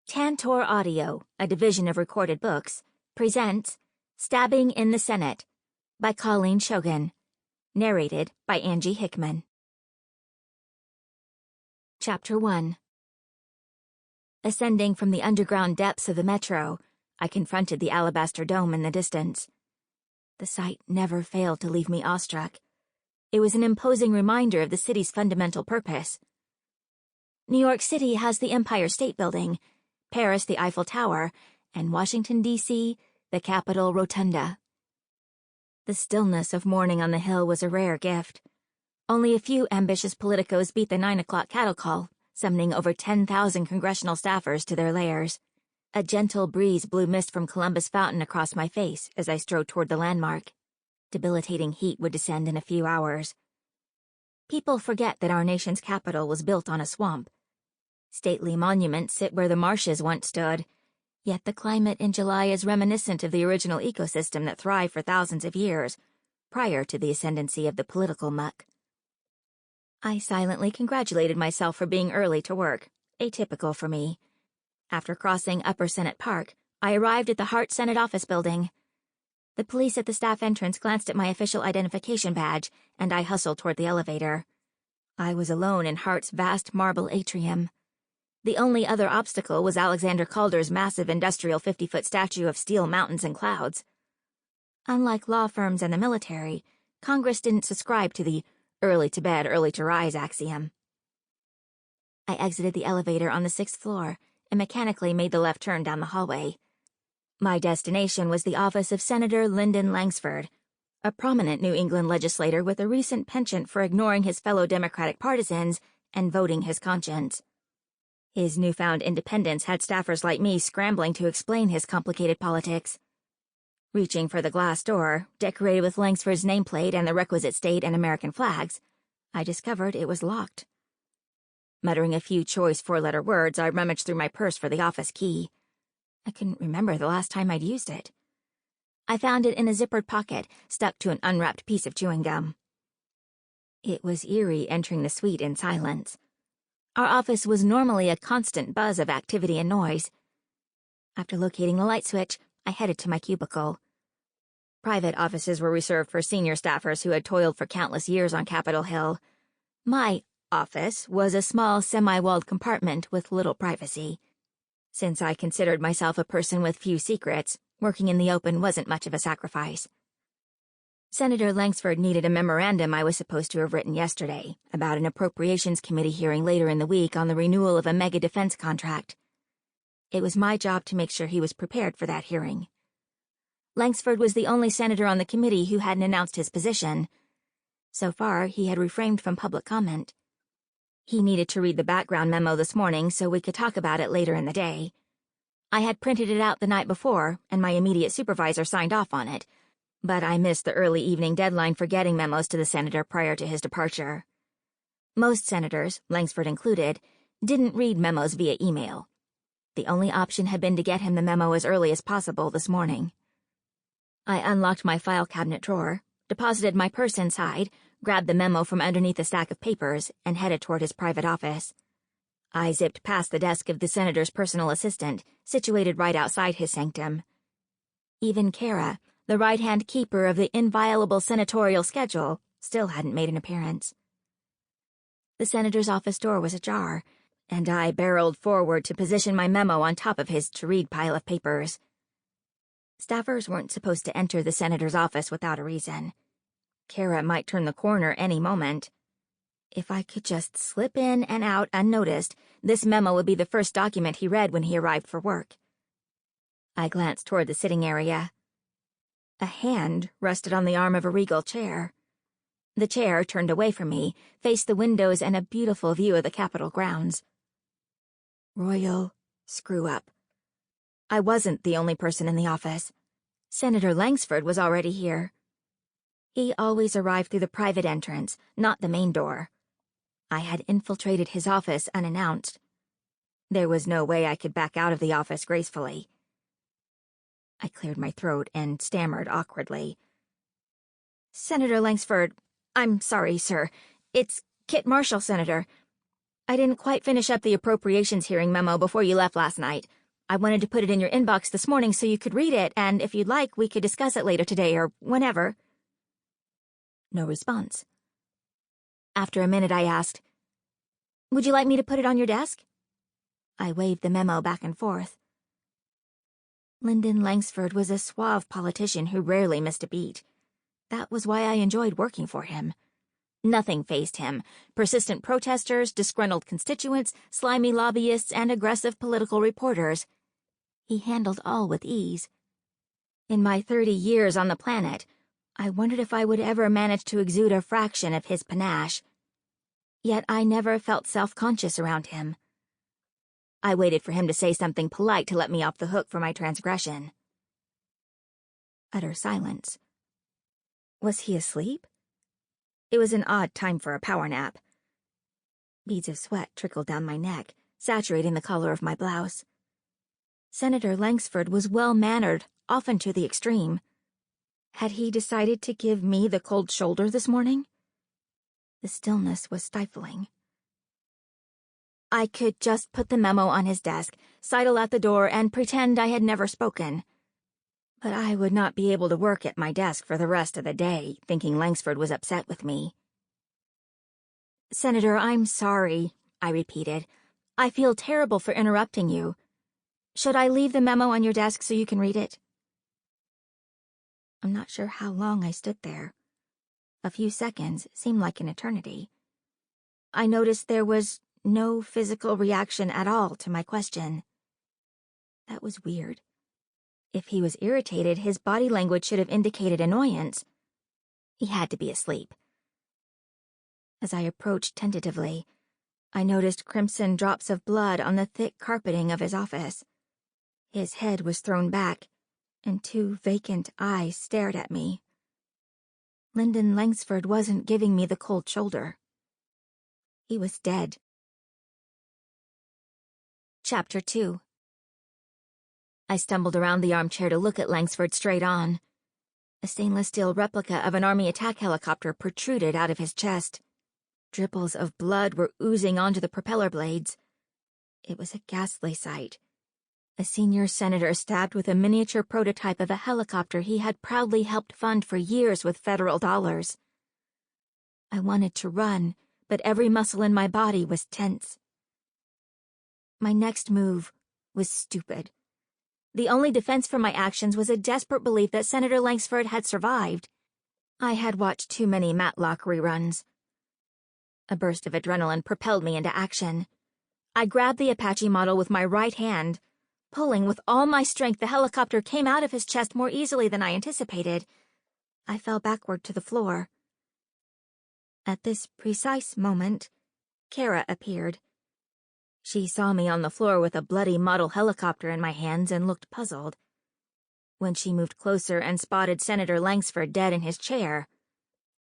Tantor Audio, a division of Recorded Books, presents Stabbing in the Senate by Colleen Shogan, narrated by Angie Hickman. Chapter 1. Ascending from the underground depths of the metro, I confronted the alabaster dome in the distance. The sight never failed to leave me awestruck. It was an imposing reminder of the city's fundamental purpose. New York City has the Empire State Building, Paris the Eiffel Tower, and Washington, D.C., the Capitol Rotunda. The stillness of morning on the Hill was a rare gift. Only a few ambitious politicos beat the 9 o'clock cattle call, summoning over 10,000 congressional staffers to their lairs. A gentle breeze blew mist from Columbus Fountain across my face as I strode toward the landmark. Debilitating heat would descend in a few hours. People forget that our nation's capital was built on a swamp. Stately monuments sit where the marshes once stood, yet the climate in July is reminiscent of the original ecosystem that thrived for thousands of years, prior to the ascendancy of the political muck. I silently congratulated myself for being early to work, atypical for me. After crossing Upper Senate Park, I arrived at the Hart Senate office building. The police at the staff entrance glanced at my official identification badge, and I hustled toward the elevator. I was alone in Hart's vast marble atrium. The only other obstacle was Alexander Calder's massive industrial 50-foot statue of steel mountains and clouds. Unlike law firms and the military, Congress didn't subscribe to the early to bed, early to rise axiom. I exited the elevator on the 6th floor and mechanically made the left turn down the hallway. My destination was the office of Senator Lyndon Langsford, a prominent New England legislator with a recent penchant for ignoring his fellow Democratic partisans and voting his conscience. His newfound independence had staffers like me scrambling to explain his complicated politics. Reaching for the glass door, decorated with Langsford's nameplate and the requisite state and American flags, I discovered it was locked. Muttering a few choice four-letter words, I rummaged through my purse for the office key. I couldn't remember the last time I'd used it. I found it in a zippered pocket, stuck to an unwrapped piece of chewing gum. It was eerie entering the suite in silence. Our office was normally a constant buzz of activity and noise. After locating the light switch, I headed to my cubicle. Private offices were reserved for senior staffers who had toiled for countless years on Capitol Hill. My office was a small, semi-walled compartment with little privacy. Since I considered myself a person with few secrets, working in the open wasn't much of a sacrifice. Senator Langsford needed a memorandum I was supposed to have written yesterday about an Appropriations Committee hearing later in the week on the renewal of a mega defense contract. It was my job to make sure he was prepared for that hearing. Langsford was the only senator on the committee who hadn't announced his position. So far, he had refrained from public comment. He needed to read the background memo this morning so we could talk about it later in the day. I had printed it out the night before, and my immediate supervisor signed off on it, but I missed the early evening deadline for getting memos to the senator prior to his departure. Most senators, Langsford included, didn't read memos via email. The only option had been to get him the memo as early as possible this morning. I unlocked my file cabinet drawer, deposited my purse inside, grabbed the memo from underneath a stack of papers, and headed toward his private office. I zipped past the desk of the senator's personal assistant, situated right outside his sanctum. Even Kara, the right-hand keeper of the inviolable senatorial schedule, still hadn't made an appearance. The senator's office door was ajar, and I barreled forward to position my memo on top of his to-read pile of papers. Staffers weren't supposed to enter the senator's office without a reason. Kara might turn the corner any moment. If I could just slip in and out unnoticed, this memo would be the first document he read when he arrived for work. I glanced toward the sitting area. A hand rested on the arm of a regal chair. The chair, turned away from me, faced the windows and a beautiful view of the Capitol grounds. Royal screw-up. I wasn't the only person in the office. Senator Langsford was already here. He always arrived through the private entrance, not the main door. I had infiltrated his office unannounced. There was no way I could back out of the office gracefully. I cleared my throat and stammered awkwardly. Senator Langsford, I'm sorry, sir. It's Kit Marshall, Senator. I didn't quite finish up the appropriations hearing memo before you left last night. I wanted to put it in your inbox this morning so you could read it, and if you'd like, we could discuss it later today or whenever." No response. After a minute, I asked, "Would you like me to put it on your desk?" I waved the memo back and forth. Lyndon Langsford was a suave politician who rarely missed a beat. That was why I enjoyed working for him. Nothing fazed him. Persistent protesters, disgruntled constituents, slimy lobbyists, and aggressive political reporters. He handled all with ease. In my 30 years on the planet, I wondered if I would ever manage to exude a fraction of his panache. Yet I never felt self-conscious around him. I waited for him to say something polite to let me off the hook for my transgression. Utter silence. Was he asleep? It was an odd time for a power nap. Beads of sweat trickled down my neck, saturating the collar of my blouse. Senator Langsford was well-mannered, often to the extreme. Had he decided to give me the cold shoulder this morning? The stillness was stifling. I could just put the memo on his desk, sidle out the door, and pretend I had never spoken. But I would not be able to work at my desk for the rest of the day, thinking Langsford was upset with me. "Senator, I'm sorry," I repeated. "I feel terrible for interrupting you. Should I leave the memo on your desk so you can read it?" I'm not sure how long I stood there. A few seconds seemed like an eternity. I noticed there was no physical reaction at all to my question. That was weird. If he was irritated, his body language should have indicated annoyance. He had to be asleep. As I approached tentatively, I noticed crimson drops of blood on the thick carpeting of his office. His head was thrown back, and 2 vacant eyes stared at me. Lyndon Langsford wasn't giving me the cold shoulder. He was dead. Chapter 2. I stumbled around the armchair to look at Langsford straight on. A stainless steel replica of an Army attack helicopter protruded out of his chest. Dripples of blood were oozing onto the propeller blades. It was a ghastly sight. A senior senator stabbed with a miniature prototype of a helicopter he had proudly helped fund for years with federal dollars. I wanted to run, but every muscle in my body was tense. My next move was stupid. The only defense for my actions was a desperate belief that Senator Langsford had survived. I had watched too many Matlock reruns. A burst of adrenaline propelled me into action. I grabbed the Apache model with my right hand. Pulling with all my strength, the helicopter came out of his chest more easily than I anticipated. I fell backward to the floor. At this precise moment, Kara appeared. She saw me on the floor with a bloody model helicopter in my hands and looked puzzled. When she moved closer and spotted Senator Langsford dead in his chair,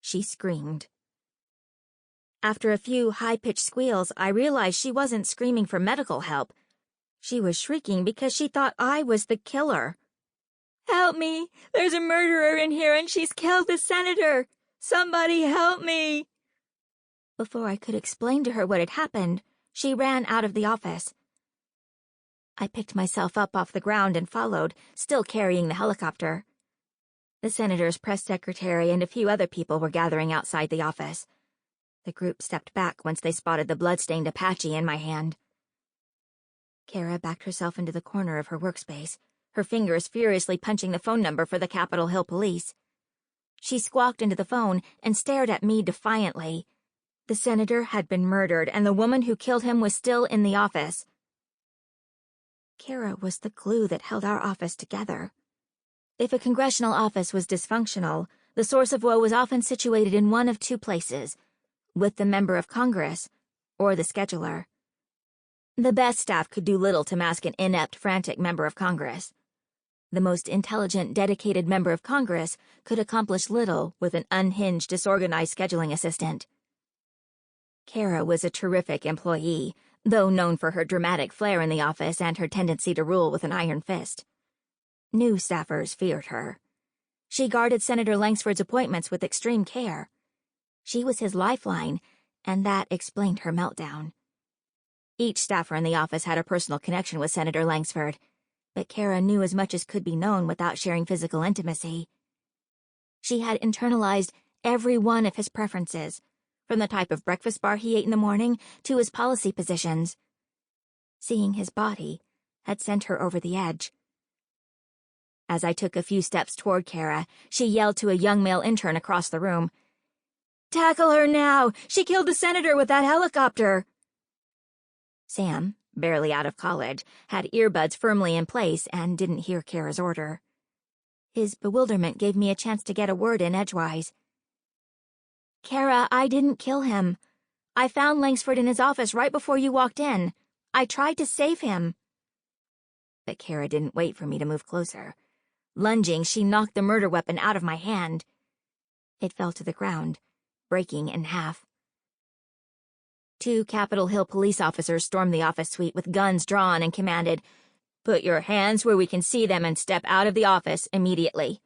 she screamed. After a few high-pitched squeals, I realized she wasn't screaming for medical help. She was shrieking because she thought I was the killer. "Help me! There's a murderer in here and she's killed the senator! Somebody help me!" Before I could explain to her what had happened, she ran out of the office. I picked myself up off the ground and followed, still carrying the helicopter. The senator's press secretary and a few other people were gathering outside the office. The group stepped back once they spotted the blood-stained Apache in my hand. Kara backed herself into the corner of her workspace, her fingers furiously punching the phone number for the Capitol Hill Police. She squawked into the phone and stared at me defiantly. The senator had been murdered, and the woman who killed him was still in the office. Kara was the glue that held our office together. If a congressional office was dysfunctional, the source of woe was often situated in one of 2 places, with the member of Congress or the scheduler. The best staff could do little to mask an inept, frantic member of Congress. The most intelligent, dedicated member of Congress could accomplish little with an unhinged, disorganized scheduling assistant. Kara was a terrific employee, though known for her dramatic flair in the office and her tendency to rule with an iron fist. New staffers feared her. She guarded Senator Langsford's appointments with extreme care. She was his lifeline, and that explained her meltdown. Each staffer in the office had a personal connection with Senator Langsford. but Kara knew as much as could be known without sharing physical intimacy. She had internalized every one of his preferences, from the type of breakfast bar he ate in the morning to his policy positions. Seeing his body had sent her over the edge. As I took a few steps toward Kara, she yelled to a young male intern across the room, "Tackle her now! She killed the senator with that helicopter!" Sam, barely out of college, had earbuds firmly in place and didn't hear Kara's order. His bewilderment gave me a chance to get a word in edgewise. "Kara, I didn't kill him. I found Langsford in his office right before you walked in. I tried to save him." But Kara didn't wait for me to move closer. Lunging, she knocked the murder weapon out of my hand. It fell to the ground, breaking in half. 2 Capitol Hill police officers stormed the office suite with guns drawn and commanded, "Put your hands where we can see them and step out of the office immediately."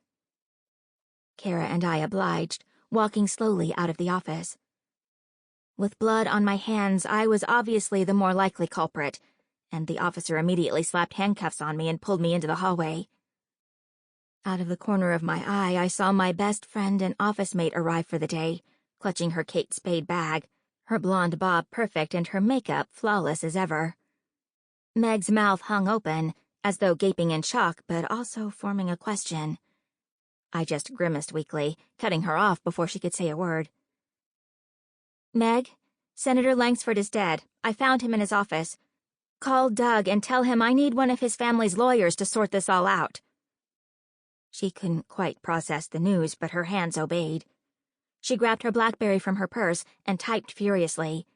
Kara and I obliged, walking slowly out of the office. With blood on my hands, I was obviously the more likely culprit, and the officer immediately slapped handcuffs on me and pulled me into the hallway. Out of the corner of my eye, I saw my best friend and office mate arrive for the day, clutching her Kate Spade bag, her blonde bob perfect and her makeup flawless as ever. Meg's mouth hung open, as though gaping in shock, but also forming a question. I just grimaced weakly, cutting her off before she could say a word. "Meg, Senator Langsford is dead. I found him in his office. Call Doug and tell him I need one of his family's lawyers to sort this all out." She couldn't quite process the news, but her hands obeyed. She grabbed her BlackBerry from her purse and typed furiously.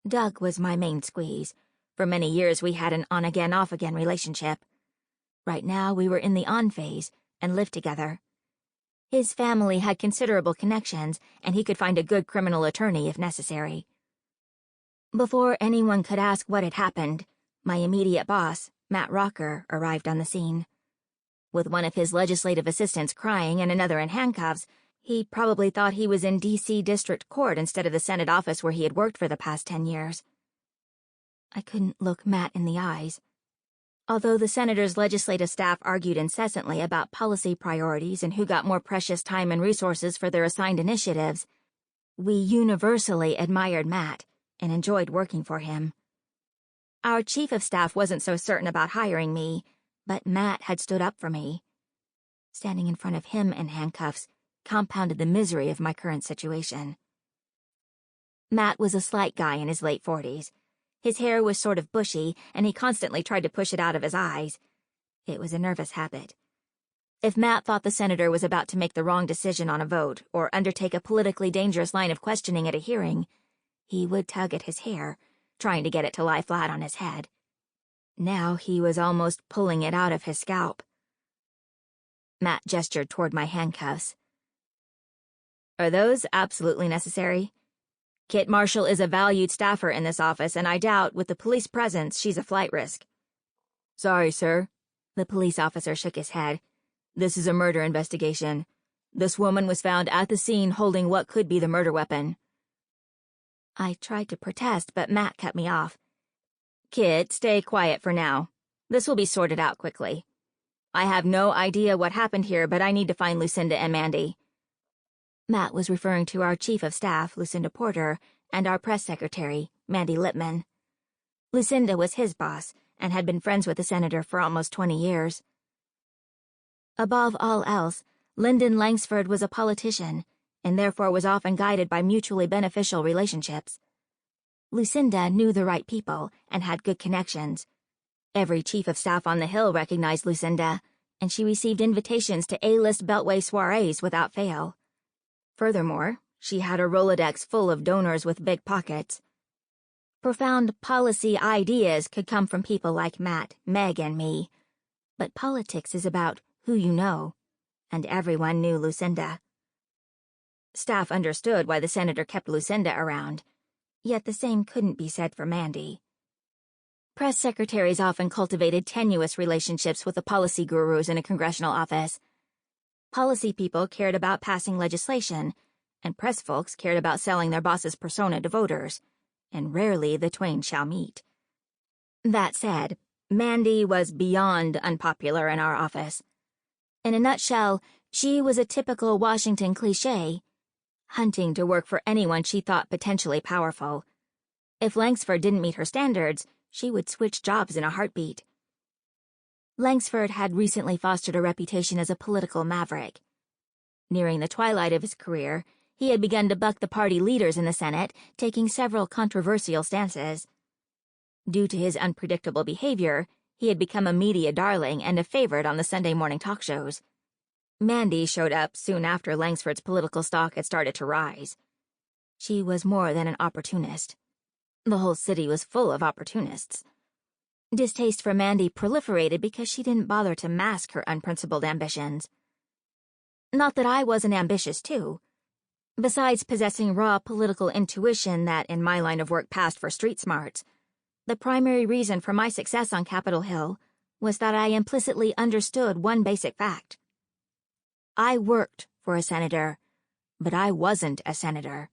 Doug was my main squeeze. For many years we had an on-again, off-again relationship. Right now we were in the on phase and lived together. His family had considerable connections, and he could find a good criminal attorney if necessary. Before anyone could ask what had happened, my immediate boss, Matt Rocker, arrived on the scene. With one of his legislative assistants crying and another in handcuffs, he probably thought he was in D.C. District Court instead of the Senate office where he had worked for the past 10 years. I couldn't look Matt in the eyes. Although the senator's legislative staff argued incessantly about policy priorities and who got more precious time and resources for their assigned initiatives, we universally admired Matt and enjoyed working for him. Our chief of staff wasn't so certain about hiring me, but Matt had stood up for me. Standing in front of him in handcuffs compounded the misery of my current situation. Matt was a slight guy in his late 40s. His hair was sort of bushy, and he constantly tried to push it out of his eyes. It was a nervous habit. If Matt thought the senator was about to make the wrong decision on a vote or undertake a politically dangerous line of questioning at a hearing, he would tug at his hair, trying to get it to lie flat on his head. Now he was almost pulling it out of his scalp. Matt gestured toward my handcuffs. "Are those absolutely necessary? Kit Marshall is a valued staffer in this office, and I doubt, with the police presence, she's a flight risk." "Sorry, sir." The police officer shook his head. "This is a murder investigation. This woman was found at the scene holding what could be the murder weapon." I tried to protest, but Matt cut me off. "Kit, stay quiet for now. This will be sorted out quickly. I have no idea what happened here, but I need to find Lucinda and Mandy." Matt was referring to our chief of staff, Lucinda Porter, and our press secretary, Mandy Lipman. Lucinda was his boss and had been friends with the senator for almost 20 years. Above all else, Lyndon Langsford was a politician and therefore was often guided by mutually beneficial relationships. Lucinda knew the right people and had good connections. Every chief of staff on the Hill recognized Lucinda, and she received invitations to A-list Beltway soirees without fail. Furthermore, she had a Rolodex full of donors with big pockets. Profound policy ideas could come from people like Matt, Meg, and me, but politics is about who you know, and everyone knew Lucinda. Staff understood why the senator kept Lucinda around, yet the same couldn't be said for Mandy. Press secretaries often cultivated tenuous relationships with the policy gurus in a congressional office. Policy people cared about passing legislation, and press folks cared about selling their boss's persona to voters, and rarely the twain shall meet. That said, Mandy was beyond unpopular in our office. In a nutshell, she was a typical Washington cliché, hunting to work for anyone she thought potentially powerful. If Langsford didn't meet her standards, she would switch jobs in a heartbeat. Langsford had recently fostered a reputation as a political maverick. Nearing the twilight of his career, he had begun to buck the party leaders in the Senate, taking several controversial stances. Due to his unpredictable behavior, he had become a media darling and a favorite on the Sunday morning talk shows. Mandy showed up soon after Langsford's political stock had started to rise. She was more than an opportunist. The whole city was full of opportunists. Distaste for Mandy proliferated because she didn't bother to mask her unprincipled ambitions. Not that I wasn't ambitious, too. Besides possessing raw political intuition that in my line of work passed for street smarts, the primary reason for my success on Capitol Hill was that I implicitly understood one basic fact. I worked for a senator, but I wasn't a senator.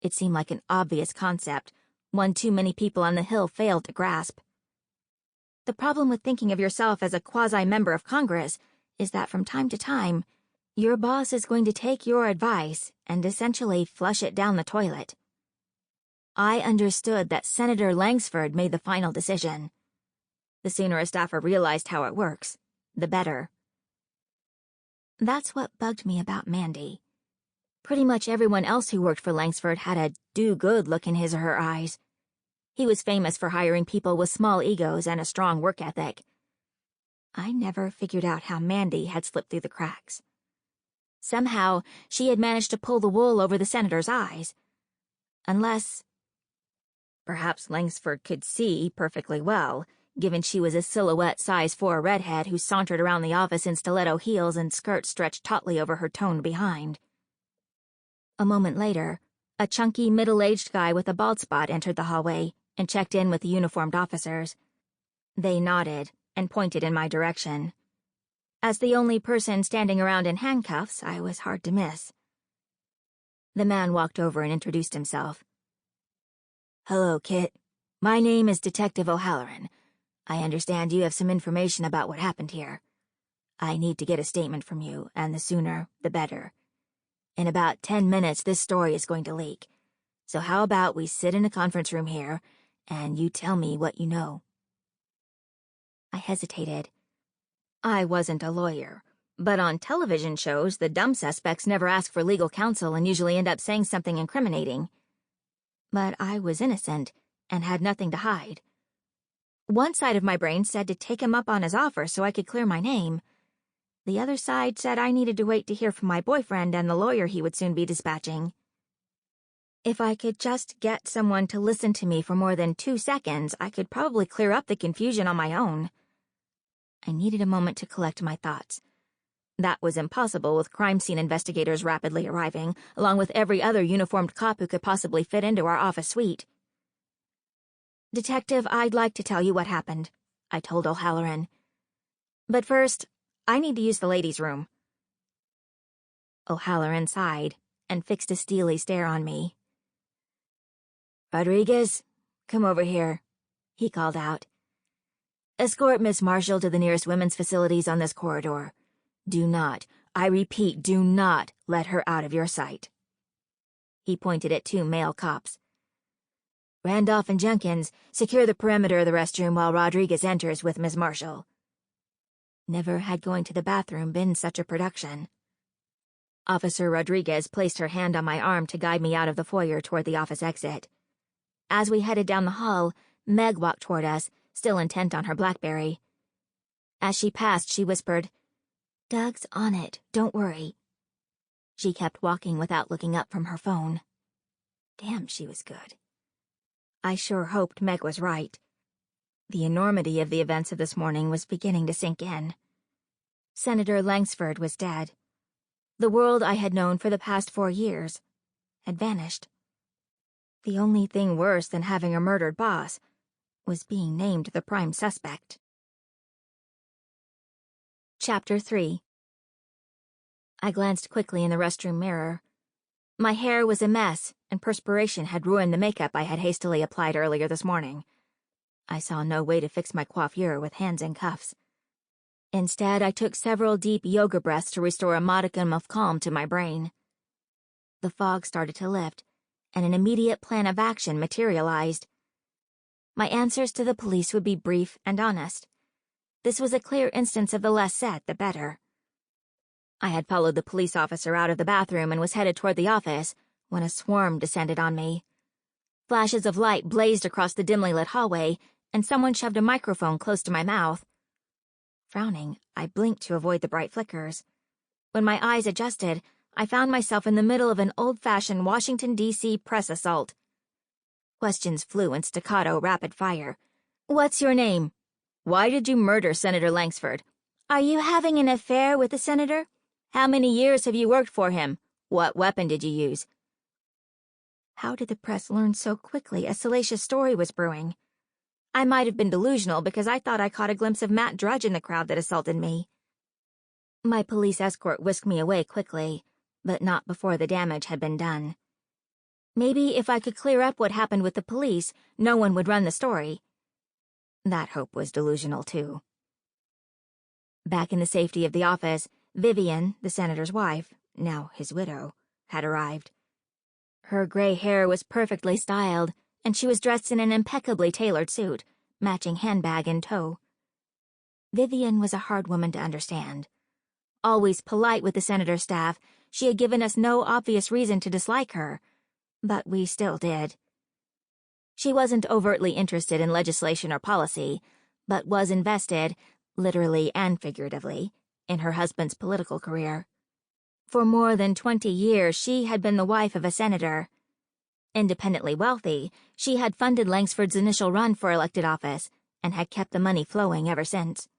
It seemed like an obvious concept, one too many people on the Hill failed to grasp. The problem with thinking of yourself as a quasi-member of Congress is that from time to time, your boss is going to take your advice and essentially flush it down the toilet. I understood that Senator Langsford made the final decision. The sooner a staffer realized how it works, the better. That's what bugged me about Mandy. Pretty much everyone else who worked for Langsford had a do-good look in his or her eyes. He was famous for hiring people with small egos and a strong work ethic. I never figured out how Mandy had slipped through the cracks. Somehow, she had managed to pull the wool over the senator's eyes. Unless... Perhaps Langsford could see perfectly well, given she was a silhouette size 4 redhead who sauntered around the office in stiletto heels and skirts stretched tautly over her toned behind. A moment later, a chunky, middle-aged guy with a bald spot entered the hallway and checked in with the uniformed officers. They nodded and pointed in my direction. As the only person standing around in handcuffs, I was hard to miss. The man walked over and introduced himself. "Hello, Kit. My name is Detective O'Halloran. I understand you have some information about what happened here. I need to get a statement from you, and the sooner, the better. In about 10 minutes, this story is going to leak. So how about we sit in a conference room here, and you tell me what you know?" I hesitated. I wasn't a lawyer, but on television shows, the dumb suspects never ask for legal counsel and usually end up saying something incriminating. But I was innocent and had nothing to hide. One side of my brain said to take him up on his offer so I could clear my name. The other side said I needed to wait to hear from my boyfriend and the lawyer he would soon be dispatching. If I could just get someone to listen to me for more than 2 seconds, I could probably clear up the confusion on my own. I needed a moment to collect my thoughts. That was impossible with crime scene investigators rapidly arriving, along with every other uniformed cop who could possibly fit into our office suite. "Detective, I'd like to tell you what happened," I told O'Halloran. "But first, I need to use the ladies' room." O'Halloran sighed and fixed a steely stare on me. "Rodriguez, come over here," he called out. "Escort Miss Marshall to the nearest women's facilities on this corridor. Do not, I repeat, do not let her out of your sight." He pointed at 2 male cops. "Randolph and Jenkins, secure the perimeter of the restroom while Rodriguez enters with Miss Marshall." Never had going to the bathroom been such a production. Officer Rodriguez placed her hand on my arm to guide me out of the foyer toward the office exit. As we headed down the hall, Meg walked toward us, still intent on her BlackBerry. As she passed, she whispered, "Doug's on it, don't worry." She kept walking without looking up from her phone. Damn, she was good. I sure hoped Meg was right. The enormity of the events of this morning was beginning to sink in. Senator Langsford was dead. The world I had known for the past 4 years had vanished. The only thing worse than having a murdered boss was being named the prime suspect. Chapter 3. I glanced quickly in the restroom mirror. My hair was a mess, and perspiration had ruined the makeup I had hastily applied earlier this morning. I saw no way to fix my coiffure with hands in cuffs. Instead, I took several deep yoga breaths to restore a modicum of calm to my brain. The fog started to lift, and an immediate plan of action materialized. My answers to the police would be brief and honest. This was a clear instance of the less said, the better. I had followed the police officer out of the bathroom and was headed toward the office when a swarm descended on me. Flashes of light blazed across the dimly lit hallway, and someone shoved a microphone close to my mouth. Frowning, I blinked to avoid the bright flickers. When my eyes adjusted, I found myself in the middle of an old-fashioned Washington, D.C. press assault. Questions flew in staccato rapid fire. "What's your name? Why did you murder Senator Langsford? Are you having an affair with the senator? How many years have you worked for him? What weapon did you use?" How did the press learn so quickly a salacious story was brewing? I might have been delusional because I thought I caught a glimpse of Matt Drudge in the crowd that assaulted me. My police escort whisked me away quickly, but not before the damage had been done. Maybe if I could clear up what happened with the police, no one would run the story. That hope was delusional, too. Back in the safety of the office, Vivian, the senator's wife, now his widow, had arrived. Her gray hair was perfectly styled, and she was dressed in an impeccably tailored suit, matching handbag in tow. Vivian was a hard woman to understand. Always polite with the senator's staff, she had given us no obvious reason to dislike her, but we still did. She wasn't overtly interested in legislation or policy, but was invested, literally and figuratively, in her husband's political career. For more than 20 years, she had been the wife of a senator. Independently wealthy, she had funded Langsford's initial run for elected office and had kept the money flowing ever since.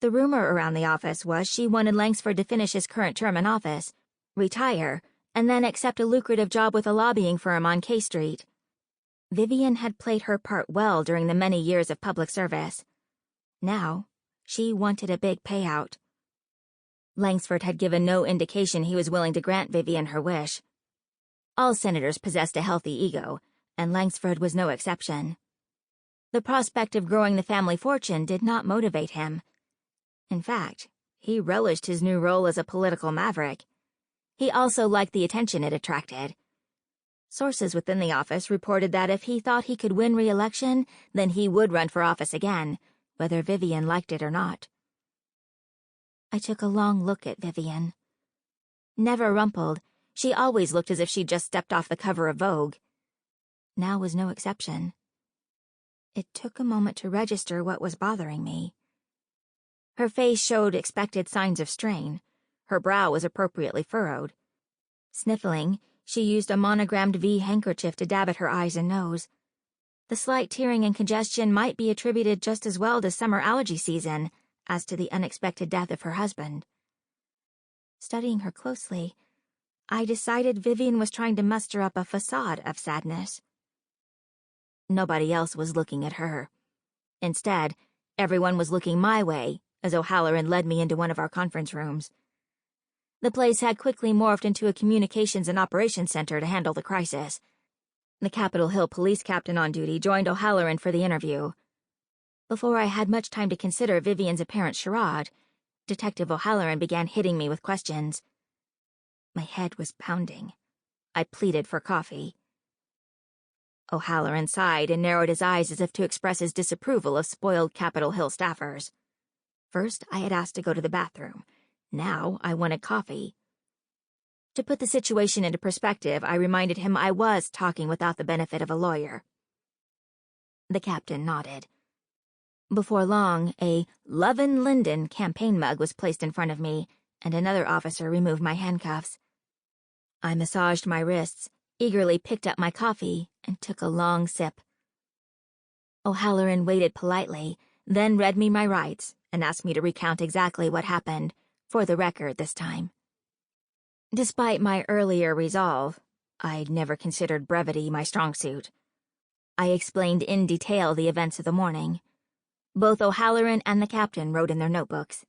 The rumor around the office was she wanted Langsford to finish his current term in office, retire, and then accept a lucrative job with a lobbying firm on K Street. Vivian had played her part well during the many years of public service. Now, she wanted a big payout. Langsford had given no indication he was willing to grant Vivian her wish. All senators possessed a healthy ego, and Langsford was no exception. The prospect of growing the family fortune did not motivate him. In fact, he relished his new role as a political maverick. He also liked the attention it attracted. Sources within the office reported that if he thought he could win re-election, then he would run for office again, whether Vivian liked it or not. I took a long look at Vivian. Never rumpled, she always looked as if she'd just stepped off the cover of Vogue. Now was no exception. It took a moment to register what was bothering me. Her face showed expected signs of strain. Her brow was appropriately furrowed. Sniffling, she used a monogrammed V handkerchief to dab at her eyes and nose. The slight tearing and congestion might be attributed just as well to summer allergy season as to the unexpected death of her husband. Studying her closely, I decided Vivian was trying to muster up a facade of sadness. Nobody else was looking at her. Instead, everyone was looking my way as O'Halloran led me into one of our conference rooms. The place had quickly morphed into a communications and operations center to handle the crisis. The Capitol Hill police captain on duty joined O'Halloran for the interview. Before I had much time to consider Vivian's apparent charade, Detective O'Halloran began hitting me with questions. My head was pounding. I pleaded for coffee. O'Halloran sighed and narrowed his eyes as if to express his disapproval of spoiled Capitol Hill staffers. First, I had asked to go to the bathroom. Now, I wanted coffee. To put the situation into perspective, I reminded him I was talking without the benefit of a lawyer. The captain nodded. Before long, a Lovin' Linden campaign mug was placed in front of me, and another officer removed my handcuffs. I massaged my wrists, eagerly picked up my coffee, and took a long sip. O'Halloran waited politely, then read me my rights and asked me to recount exactly what happened, for the record this time. Despite my earlier resolve, I'd never considered brevity my strong suit. I explained in detail the events of the morning. Both O'Halloran and the captain wrote in their notebooks.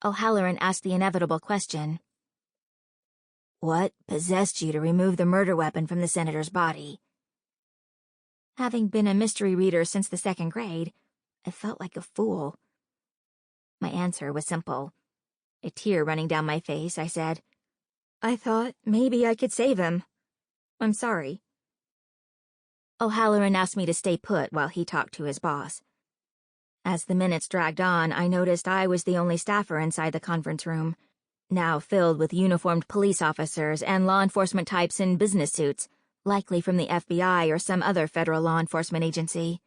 O'Halloran asked the inevitable question. What possessed you to remove the murder weapon from the senator's body? Having been a mystery reader since the 2nd grade, I felt like a fool. My answer was simple. A tear running down my face, I said, "I thought maybe I could save him. I'm sorry." O'Halloran asked me to stay put while he talked to his boss. As the minutes dragged on, I noticed I was the only staffer inside the conference room, now filled with uniformed police officers and law enforcement types in business suits, likely from the FBI or some other federal law enforcement agency.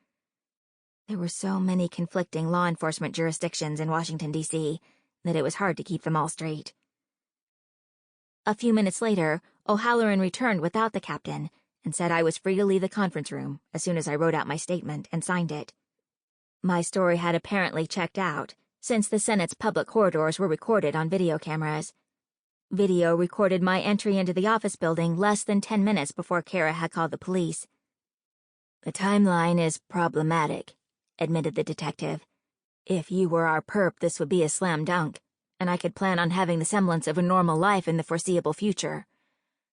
There were so many conflicting law enforcement jurisdictions in Washington, D.C., that it was hard to keep them all straight. A few minutes later, O'Halloran returned without the captain and said I was free to leave the conference room as soon as I wrote out my statement and signed it. My story had apparently checked out, since the Senate's public corridors were recorded on video cameras. Video recorded my entry into the office building less than 10 minutes before Kara had called the police. "The timeline is problematic," admitted the detective. "If you were our perp, this would be a slam dunk, and I could plan on having the semblance of a normal life in the foreseeable future.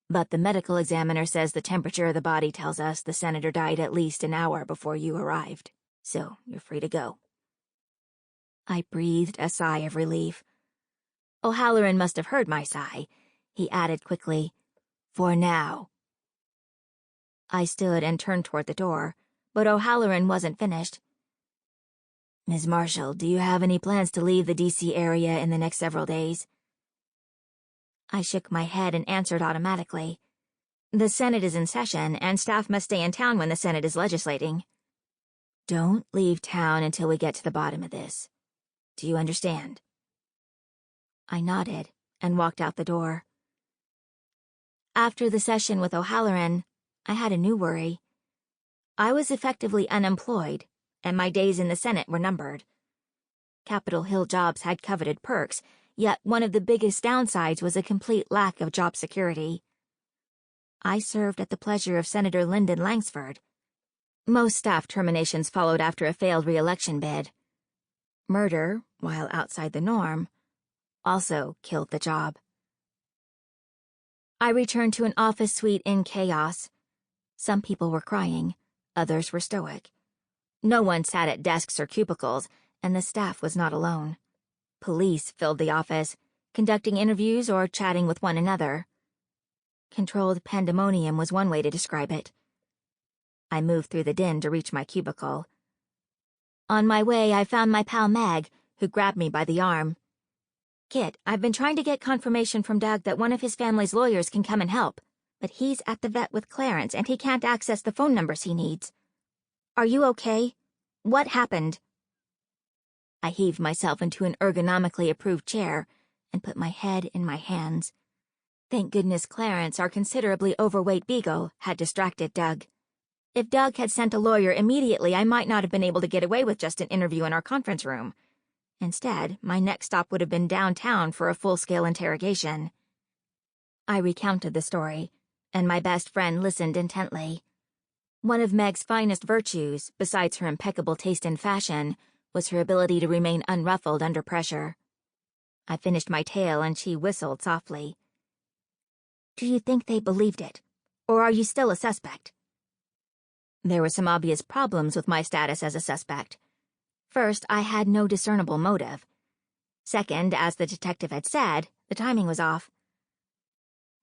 But the medical examiner says the temperature of the body tells us the senator died at least an hour before you arrived, so you're free to go." I breathed a sigh of relief. O'Halloran must have heard my sigh. He added quickly, "For now." I stood and turned toward the door, but O'Halloran wasn't finished. "Ms. Marshall, do you have any plans to leave the D.C. area in the next several days?" I shook my head and answered automatically. "The Senate is in session, and staff must stay in town when the Senate is legislating." "Don't leave town until we get to the bottom of this. Do you understand?" I nodded and walked out the door. After the session with O'Halloran, I had a new worry. I was effectively unemployed, and my days in the Senate were numbered. Capitol Hill jobs had coveted perks, yet one of the biggest downsides was a complete lack of job security. I served at the pleasure of Senator Lyndon Langsford. Most staff terminations followed after a failed re-election bid. Murder, while outside the norm, also killed the job. I returned to an office suite in chaos. Some people were crying, others were stoic. No one sat at desks or cubicles, and the staff was not alone. Police filled the office, conducting interviews or chatting with one another. Controlled pandemonium was one way to describe it. I moved through the din to reach my cubicle. On my way, I found my pal Meg, who grabbed me by the arm. "Kit, I've been trying to get confirmation from Doug that one of his family's lawyers can come and help, but he's at the vet with Clarence and he can't access the phone numbers he needs. Are you okay? What happened?" I heaved myself into an ergonomically approved chair and put my head in my hands. Thank goodness Clarence, our considerably overweight beagle, had distracted Doug. If Doug had sent a lawyer immediately, I might not have been able to get away with just an interview in our conference room. Instead, my next stop would have been downtown for a full-scale interrogation. I recounted the story, and my best friend listened intently. One of Meg's finest virtues, besides her impeccable taste in fashion, was her ability to remain unruffled under pressure. I finished my tale and she whistled softly. "Do you think they believed it? Or are you still a suspect?" There were some obvious problems with my status as a suspect. First, I had no discernible motive. Second, as the detective had said, the timing was off.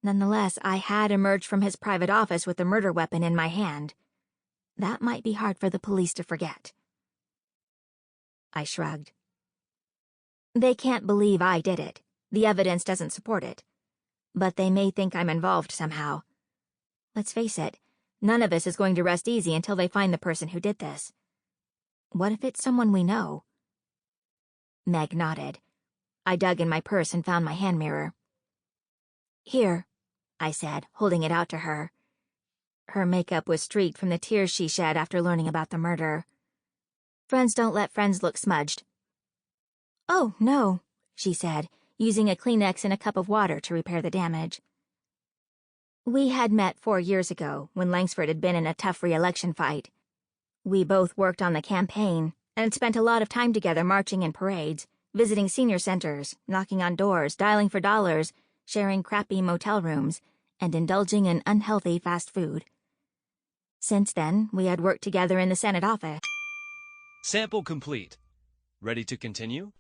Nonetheless, I had emerged from his private office with the murder weapon in my hand. That might be hard for the police to forget. I shrugged. "They can't believe I did it. The evidence doesn't support it. But they may think I'm involved somehow. Let's face it, none of us is going to rest easy until they find the person who did this. What if it's someone we know?" Meg nodded. I dug in my purse and found my hand mirror. "Here," I said, holding it out to her. Her makeup was streaked from the tears she shed after learning about the murder. Friends don't let friends look smudged. "Oh, no," she said, using a Kleenex and a cup of water to repair the damage. We had met 4 years ago, when Langsford had been in a tough re-election fight. We both worked on the campaign, and had spent a lot of time together marching in parades, visiting senior centers, knocking on doors, dialing for dollars, sharing crappy motel rooms, and indulging in unhealthy fast food. Since then, we had worked together in the Senate office. Sample complete. Ready to continue?